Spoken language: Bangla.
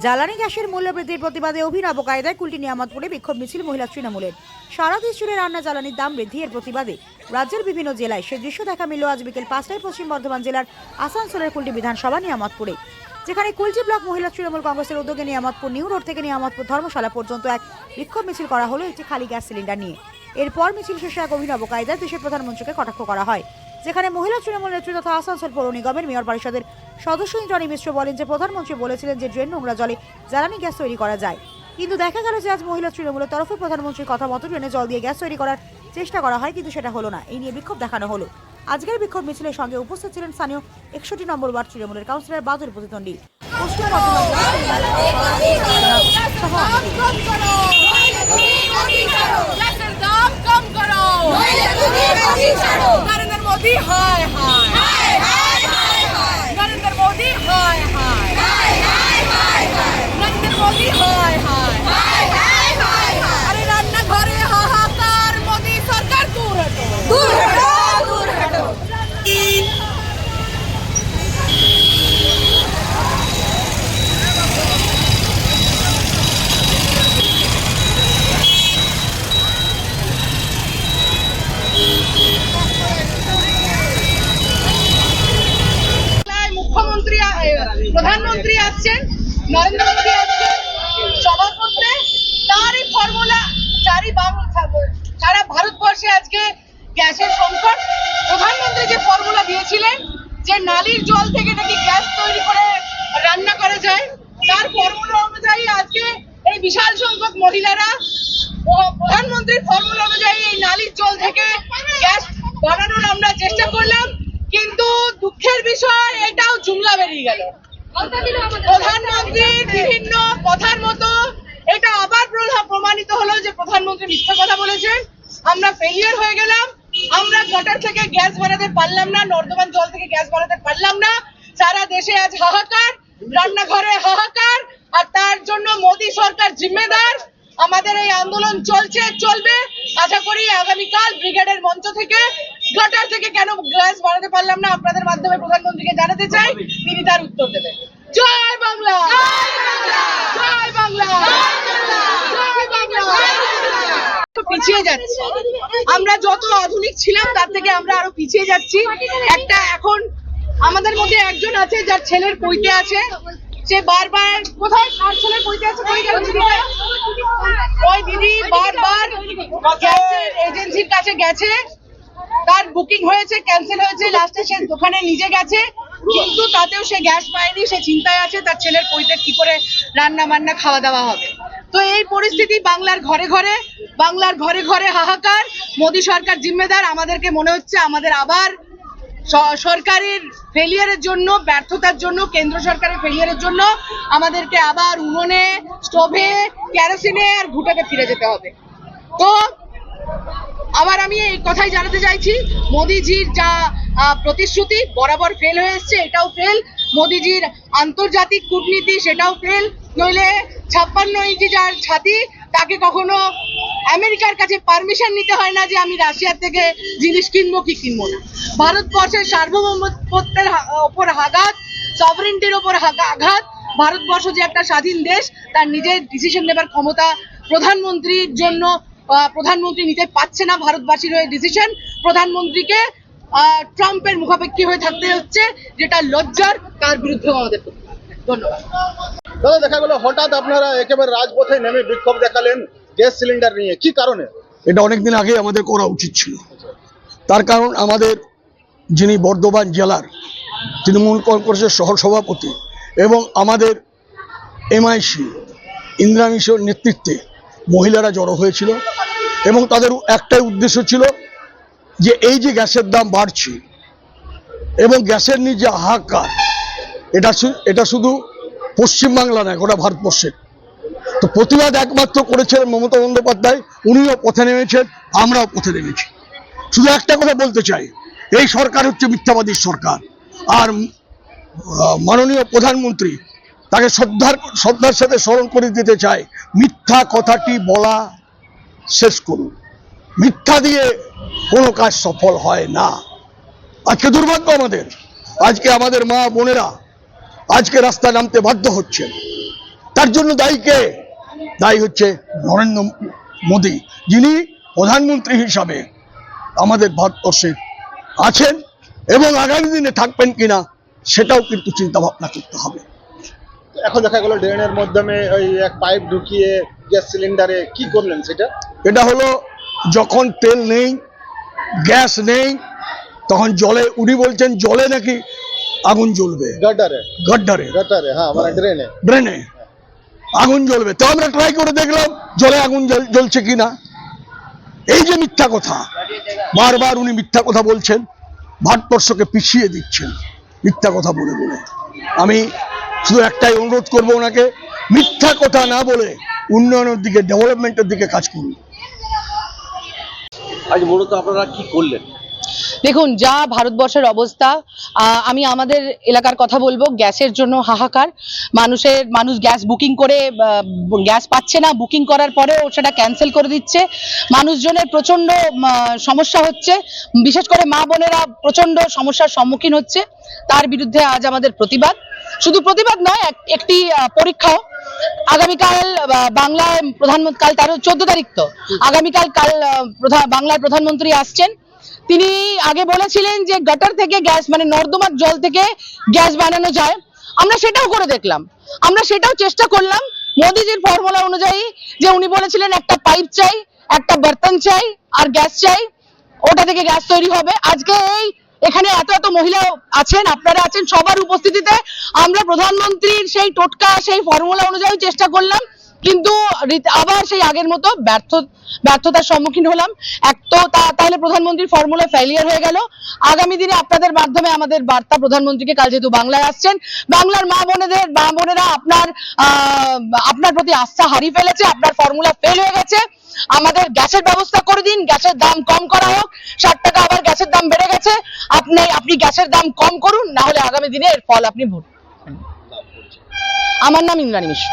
জ্বালানি গ্যাসের মূল্য বৃদ্ধির প্রতিবাদে অভিনব কায়দায় কুলটি নিয়ামতপুরে বিক্ষোভ মিছিল মহিলা তৃণমূলের। সারা দেশ জুড়ে রান্না জ্বালানির দাম বৃদ্ধি এর প্রতিবাদে রাজ্যের বিভিন্ন জেলায় সে দৃশ্য দেখা মিলল আজ বিকেল 5টায় পশ্চিম বর্ধমান জেলার আসানসোলের কুলটি বিধানসভা নিয়ামতপুরে, যেখানে কুলটি ব্লক মহিলা তৃণমূল কংগ্রেসের উদ্যোগে নিয়ামতপুর নিউ রোড থেকে নিয়ামতপুর ধর্মশালা পর্যন্ত এক বিক্ষোভ মিছিল করা হলো একটি খালি গ্যাস সিলিন্ডার নিয়ে। এরপর মিছিল শেষে এক অভিনব কায়দায় দেশের প্রধানমন্ত্রীকে কটাক্ষ করা হয়, যেখানে মহিলা তৃণমূল নেত্রী তথা আসানসোল পৌর নিগমের মেয়র পরিষদের সদস্য ইন্দ্রাণী মিশ্র বলেন যে প্রধানমন্ত্রী বলেছিলেন যে ড্রেন নোংরা জলে জ্বালানি গ্যাস তৈরি করা যায়, কিন্তু দেখা গেল যে আজ মহিলা তৃণমূলের তরফে প্রধানমন্ত্রীর কথা মতো ড্রেনে জল দিয়ে গ্যাস তৈরি করার চেষ্টা করা হয়, কিন্তু সেটা হলো না। এই নিয়ে বিক্ষোভ দেখানো হলো। আজকের বিক্ষোভ মিছিলের সঙ্গে উপস্থিত ছিলেন স্থানীয় 61 নম্বর ওয়ার্ড তৃণমূলের কাউন্সিলর বাদুর প্রতিদ্বন্দ্বী পশ্চিম नरेंद्र मोदी हाय हाय नरेंद्र मोदी हाय हाय नरेंद्र मोदी हाय हाय अरे रान्ना घरे हाहाकार मोदी सरकार दूर हटो दूर हटो दूर हटो। মুখ্যমন্ত্রী প্রধানমন্ত্রী আসছেন, নরেন্দ্র মোদী আসছেন সভা করতে, তারই ফর্মুলা সারা ভারতবর্ষে আজকে গ্যাসের সংকট। প্রধানমন্ত্রী যে ফর্মুলা দিয়েছিলেন যে নালীর জল থেকে নাকি গ্যাস তৈরি করে রান্না করা যায়, তার ফর্মুলা অনুযায়ী আজকে এই বিশাল সংখ্যক মহিলারা প্রধানমন্ত্রীর ফর্মুলা অনুযায়ী এই নালীর জল থেকে গ্যাস বানানোর আমরা চেষ্টা করলাম, কিন্তু দুঃখের বিষয় এটাও জুমলা বেরিয়ে গেল। প্রধানমন্ত্রীর বিভিন্ন কথার মতো এটা আবার প্রমাণিত হলো যে প্রধানমন্ত্রী মিথ্যা কথা বলেছেন। আমরা ফেলিয়ার হয়ে গেলাম, আমরা গটার থেকে গ্যাস বানাতে পারলাম না, নর্দমান জল থেকে গ্যাস বানাতে পারলাম না। সারা দেশে আজ হাহাকার, রান্নাঘরে হাহাকার, আর তার জন্য মোদী সরকার জিম্মেদার। আমাদের এই আন্দোলন চলছে, চলবে। আশা করি আগামীকাল ব্রিগেডের মঞ্চ থেকে গটার থেকে কেন গ্যাস বানাতে পারলাম না আপনাদের মাধ্যমে প্রধানমন্ত্রীকে জানাতে চাই, তিনি তার উত্তর দেবেন। জয় বাংলা, জয় বাংলা, জয় বাংলা। পিছিয়ে যাচ্ছি আমরা, যত আধুনিক ছিলাম তার থেকে আমরা আরো পিছিয়ে যাচ্ছি। একটা এখন আমাদের মধ্যে একজন আছে যার ছেলের পৈতে আছে, সে বারবার কোথায় কার ছেলের পৈতে আছে, ওই দিদি বারবার গ্যাসের এজেন্সির কাছে গেছে, তার বুকিং হয়েছে, ক্যান্সেল হয়েছে, লাস্টে সে দোকানে নিজে গেছে, কিন্তু তাতেও সে গ্যাস পায়নি। সে চিন্তায় আছে তার ছেলের পৈতে কি করে রান্না বান্না খাওয়া দাওয়া হবে। তো এই পরিস্থিতি বাংলার ঘরে ঘরে হাহাকার। মোদী সরকার জিম্মেদার। আমাদেরকে মনে হচ্ছে আমাদের আবার সরকারের ফেলিয়ারের জন্য, ব্যর্থতার জন্য, কেন্দ্র সরকারের ফেলিয়ারের জন্য আমাদেরকে আবার উনুনে, স্টোভে, কেরোসিনে আর ভুটাতে ফিরে যেতে হবে। তো আবার আমি এই কথাই জানাতে চাইছি, মোদিজির যা প্রতিশ্রুতি বরাবর ফেল হয়ে এসছে, এটাও ফেল। মোদিজির আন্তর্জাতিক কূটনীতি, সেটাও ফেল। নইলে 56 ইঞ্চি যার ছাতি, তাকে কখনো আমেরিকার কাছে পারমিশন নিতে হয় না যে আমি রাশিয়ার থেকে জিনিস কিনবো কি কিনবো না। ভারতবর্ষের সার্বভৌমত্বের ওপর আঘাত, সভারেন্টির ওপর আঘাত। ভারতবর্ষ যে একটা স্বাধীন দেশ, তার নিজের ডিসিশন নেবার ক্ষমতা প্রধানমন্ত্রীর জন্য প্রধানমন্ত্রী নিতে পারছে না ভারতবাসীর হয়ে ডিসিশন। প্রধানমন্ত্রীকে ট্রাম্পের মুখাপেক্ষী হয়ে থাকতে হচ্ছে, যেটা লজ্জার। তার বিরুদ্ধে আমাদের ধন্যবাদ। দাদা, দেখা গেল হঠাৎ আপনারা একেবারে রাজপথে নেমে বিক্ষোভ দেখালেন গ্যাস সিলিন্ডার নিয়ে, কি কারণে? এটা অনেকদিন আগে আমাদের করা উচিত ছিল। তার কারণ আমাদের যিনি বর্ধমান জেলার তৃণমূল কংগ্রেসের সহসভাপতি এবং আমাদের এমআইসি ইন্দিরা মিশ্রের নেতৃত্বে মহিলারা জড়ো হয়েছিল, এবং তাদের একটাই উদ্দেশ্য ছিল যে এই যে গ্যাসের দাম বাড়ছে এবং গ্যাসের নিয়ে যে হাহাকার, এটা শুধু পশ্চিমবাংলা নয়, গোটা ভারতবর্ষের। তো প্রতিবাদ একমাত্র করেছিলেন মমতা বন্দ্যোপাধ্যায়, উনিও পথে নেমেছেন, আমরাও পথে নেমেছি। শুধু একটা কথা বলতে চাই, এই সরকার হচ্ছে মিথ্যাবাদীর সরকার। আর মাননীয় প্রধানমন্ত্রী, তাকে শ্রদ্ধার সাথে স্মরণ করে দিতে চাই, মিথ্যা কথাটি বলা শেষ করুন। মিথ্যা দিয়ে কোনো কাজ সফল হয় না। আজকে দুর্ভাগ্য আজকে আমাদের মা বোনেরা আজকে রাস্তায় নামতে বাধ্য হচ্ছেন। তার জন্য দায়ী কে? দায়ী হচ্ছে নরেন্দ্র মোদী, যিনি প্রধানমন্ত্রী হিসাবে আমাদের ভারতবর্ষে আছেন এবং আগামী দিনে থাকবেন কিনা সেটাও কিন্তু চিন্তা ভাবনা করতে হবে। এখন দেখা গেল ড্রেনের মাধ্যমে ওই এক পাইপ ঢুকিয়ে গ্যাস সিলিন্ডারে কি করলেন সেটা? এটা হলো যখন তেল নেই, গ্যাস নেই, তখন জলে, উনি বলছেন জলে নাকি আগুন জ্বলবে, গাডারে গড্ডারে, গাটারে, হ্যাঁ মানে ড্রেনে। ড্রেনে আগুন জ্বলবে। তো আমরা ট্রাই করে দেখলাম জলে আগুন জ্বলছে কিনা। এই যে মিথ্যা কথা, বারবার উনি মিথ্যা কথা বলছেন, ভারতবর্ষকে পিছিয়ে দিচ্ছেন মিথ্যা কথা বলে বলে। আমি শুধু একটাই অনুরোধ করবো ওনাকে, মিথ্যা কথা না বলে উন্নয়নের দিকে, ডেভেলপমেন্টের দিকে কাজ করুন। আজ মূলত আপনারা কি করলেন? দেখুন, যা ভারতবর্ষের অবস্থা, আমি আমাদের এলাকার কথা বলবো, গ্যাসের জন্য হাহাকার। মানুষ গ্যাস বুকিং করে গ্যাস পাচ্ছে না, বুকিং করার পরেও সেটা ক্যান্সেল করে দিচ্ছে। মানুষজনের প্রচন্ড সমস্যা হচ্ছে, বিশেষ করে মা বোনেরা প্রচন্ড সমস্যার সম্মুখীন হচ্ছে। তার বিরুদ্ধে আজ আমাদের প্রতিবাদ। শুধু প্রতিবাদ নয়, একটি পরীক্ষাও। আগামীকাল বাংলায় প্রধানমন্ত্রী, কাল 14 তারিখ, তো আগামীকাল বাংলার প্রধানমন্ত্রী আসছেন। তিনি আগে বলেছিলেন যে গাটার থেকে গ্যাস, মানে নর্দমার জল থেকে গ্যাস বানানো যায়। আমরা সেটাও করে দেখলাম, আমরা সেটাও চেষ্টা করলাম মোদিজির ফর্মুলা অনুযায়ী, যে উনি বলেছিলেন একটা পাইপ চাই, একটা বর্তন চাই আর গ্যাস চাই, ওটা থেকে গ্যাস তৈরি হবে। আজকে এখানে এত মহিলা আছেন, আপনারা আছেন, সবার উপস্থিতিতে আমরা প্রধানমন্ত্রীর সেই টোটকা, সেই ফর্মুলা অনুযায়ী চেষ্টা করলাম, কিন্তু আবার সেই আগের মতো ব্যর্থতার সম্মুখীন হলাম। তাহলে প্রধানমন্ত্রীর ফর্মুলা ফেলিয়ার হয়ে গেল। আগামী দিনে আপনাদের মাধ্যমে আমাদের বার্তা প্রধানমন্ত্রীকে, কাল যেহেতু বাংলায় আসছেন, বাংলার মা বোনেরা আপনার প্রতি আস্থা হারিয়ে ফেলেছে, আপনার ফর্মুলা ফেল হয়ে গেছে। আমাদের গ্যাসের ব্যবস্থা করে দিন, গ্যাসের দাম কম করা হোক। 60 টাকা আবার গ্যাসের দাম বেড়ে গেছে, আপনি গ্যাসের দাম কম করুন, না হলে আগামী দিনে এর ফল আপনি ভুগবেন। আমার নাম ইন্দ্রাণী মিশ্র।